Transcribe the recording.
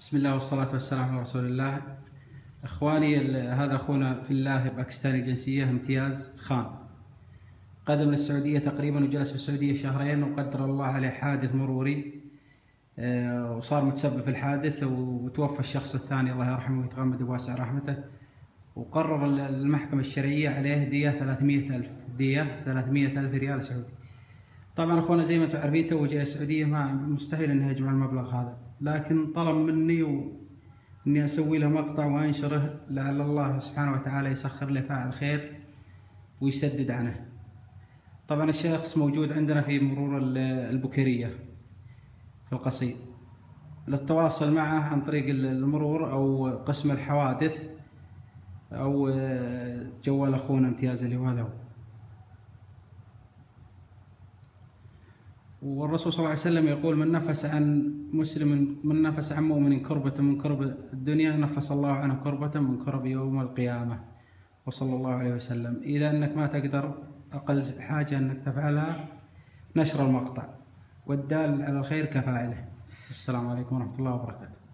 بسم الله والصلاة والسلام على رسول الله. إخواني، هذا أخونا في الله باكستاني الجنسية امتياز خان، قدم للسعودية تقريبا وجلس في السعودية شهرين، وقدر الله عليه حادث مروري وصار متسبب في الحادث، وتوفى الشخص الثاني الله يرحمه ويتغمد بواسع رحمته. وقرر المحكمة الشرعية عليه دية 300,000 ريال سعودي. طبعا اخوانا زي ما انتم عارفين تو جاي السعودية، ما مستحيل انه يجمع المبلغ هذا، لكن طلب مني اني اسوي له مقطع وانشره لعل الله سبحانه وتعالى يسخر له فاعل خير ويسدد عنه. طبعا الشخص موجود عندنا في مرور البكيرية في القصيم. للتواصل معه عن طريق المرور او قسم الحوادث او جوال اخونا امتياز اللي هو هذا هو. والرسول صلى الله عليه وسلم يقول: من نفس عن مؤمن كربة من كرب الدنيا نفس الله عنه كربة من كرب يوم القيامة، وصلى الله عليه وسلم. إذا أنك ما تقدر، أقل حاجة أنك تفعلها نشر المقطع، والدال على الخير كفاعله. السلام عليكم ورحمة الله وبركاته.